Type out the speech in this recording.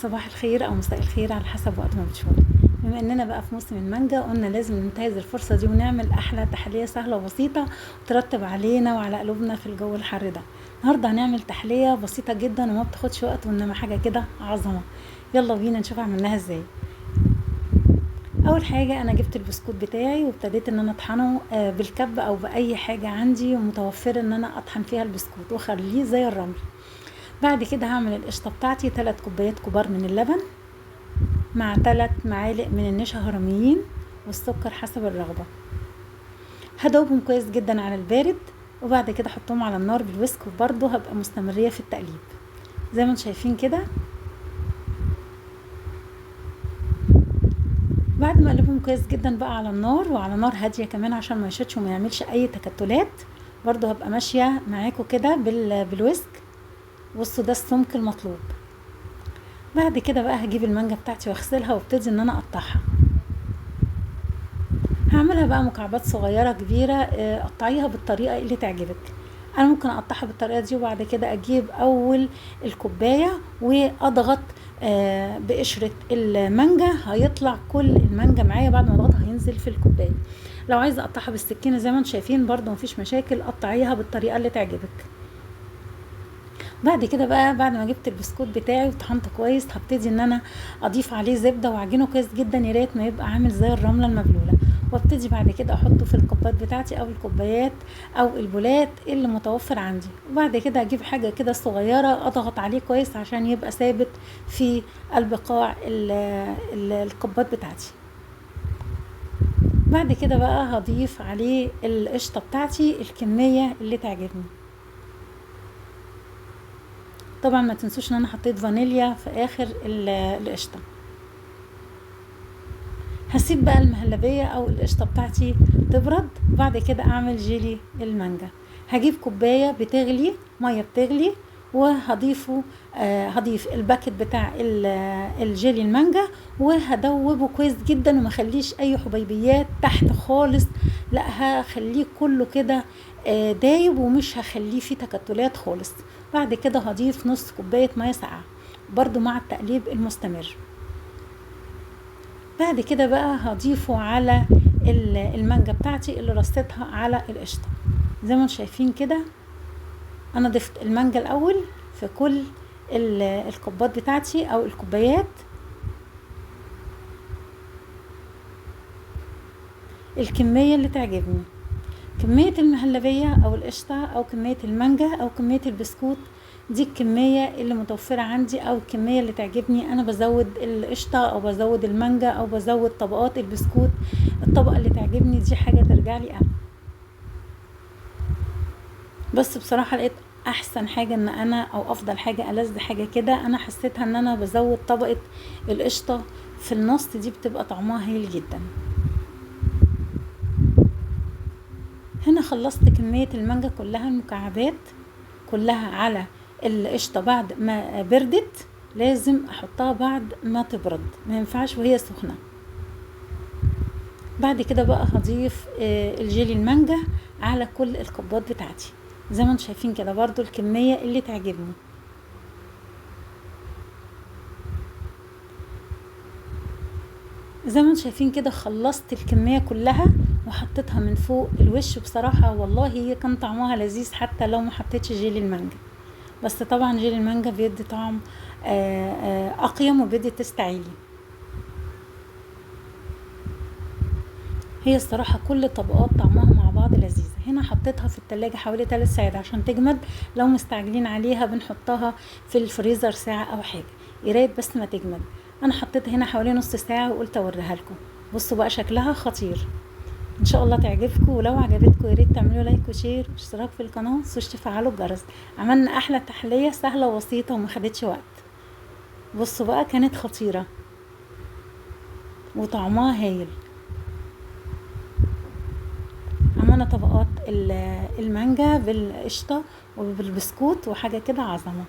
صباح الخير او مساء الخير على حسب وقت ما بتشوفوا. بما اننا بقى في موسم المانجا قلنا لازم ننتهز الفرصة دي ونعمل احلى تحلية سهلة وبسيطة وترتب علينا وعلى قلوبنا في الجو الحر ده. النهارده هنعمل تحلية بسيطة جدا وما بتاخدش وقت وانما حاجة كده عظمة. يلا بينا نشوف عملناها ازاي. اول حاجة انا جبت البسكوت بتاعي وابتديت ان انا اطحنه بالكب او باي حاجة عندي متوفرة ان انا اطحن فيها البسكوت واخليه زي الرمل. بعد كده هعمل القشطة بتاعتي 3 كوبايات كبار من اللبن مع 3 معالق من النشا هرميين والسكر حسب الرغبة. هدوبهم كويس جدا على البارد وبعد كده احطهم على النار بالويسك وبرضه هبقى مستمرية في التقليب زي ما انتم شايفين كده. بعد ما اقلبهم كويس جدا بقى على النار وعلى نار هادية كمان عشان ما يشتش وما يعملش اي تكتلات، برضه هبقى ماشية معاكم كده بالويسك. بصوا ده السمك المطلوب. بعد كده بقى هجيب المانجا بتاعتي واغسلها وابتدي ان انا اقطعها. هعملها بقى مكعبات صغيرة كبيرة، قطعيها بالطريقة اللي تعجبك. انا ممكن اقطعها بالطريقة دي وبعد كده اجيب اول الكوباية واضغط بقشرة المانجا، هيطلع كل المانجا معايا بعد ما اضغطها هينزل في الكوباية. لو عايزة اقطعها بالسكينة زي ما انتم شايفين برضو مفيش مشاكل، قطعيها بالطريقة اللي تعجبك. بعد كده بقى بعد ما جبت البسكوت بتاعي وطحنته كويس هبتدي ان انا اضيف عليه زبده واعجنه كويس جدا يا ريت ما يبقى عامل زي الرمله المبلوله، وابتدي بعد كده احطه في الكوبات بتاعتي او الكوبايات او البولات اللي متوفر عندي. وبعد كده اجيب حاجه كده صغيره اضغط عليه كويس عشان يبقى ثابت في قلب قاع الكوبات بتاعتي. بعد كده بقى هضيف عليه القشطه بتاعتي الكميه اللي تعجبني. طبعا ما تنسوش ان انا حطيت فانيليا في اخر القشطه. هسيب بقى المهلبيه او القشطه بتاعتي تبرد وبعد كده اعمل جيلي المانجا. هجيب كوبايه بتغلي ميه بتغلي وهضيفه هضيف الباكت بتاع الجيلي المانجا وهدوبه كويس جدا وما خليش اي حبيبيات تحت خالص، لا هخليه كله كده دايب ومش هخليه فيه تكتلات خالص. بعد كده هضيف نص كوبايه ميه ساقعه برضو مع التقليب المستمر. بعد كده بقى هضيفه على المانجا بتاعتي اللي رصيتها على القشطه. زي ما انتم شايفين كده انا ضفت المانجا الاول في كل الكوبات بتاعتي او الكوبايات، الكميه اللي تعجبني، كميه المهلبيه او القشطه او كميه المانجا او كميه البسكوت، دي الكميه اللي متوفره عندي او الكميه اللي تعجبني. انا بزود القشطه او بزود المانجا او بزود طبقات البسكوت، الطبقه اللي تعجبني دي حاجه ترجع لي انا. بس بصراحه لقيت احسن حاجه ان انا او افضل حاجه ألذ حاجه كده انا حسيتها ان انا بزود طبقه القشطه في النص، دي بتبقى طعمها هايل جدا. هنا خلصت كميه المانجا كلها المكعبات كلها على القشطه. بعد ما بردت لازم احطها بعد ما تبرد، ما ينفعش وهي سخنه. بعد كده بقى هضيف الجيلي المانجا على كل الكوبات بتاعتي زي ما انتم شايفين كده برضو الكميه اللي تعجبني. زي ما انتم شايفين كده خلصت الكميه كلها وحطيتها من فوق الوش. بصراحه والله هي كان طعمها لذيذ حتى لو ما حطيتش جيلي المانجا، بس طبعا جيلي المانجا بيدي طعم اقيم وبيدي تست عالي. هي الصراحه كل طبقات طعمها مع بعض لذيذه. هنا حطيتها في التلاجة حوالي 3 ساعات عشان تجمد، لو مستعجلين عليها بنحطها في الفريزر ساعه او حاجه، ياريت بس ما تجمد. انا حطيتها هنا حوالي نص ساعه وقلت اوريها لكم. بصوا بقى شكلها خطير، ان شاء الله تعجبكم. ولو عجبتكم يا ريت تعملوا لايك وشير واشتراك في القناه، متنسوش تفعلوا الجرس. عملنا احلى تحليه سهله وبسيطه وما خدتش وقت. بصوا بقى كانت خطيره وطعمها هايل. عملنا طبقات المانجا بالقشطه وبالبسكوت وحاجه كده عظمه.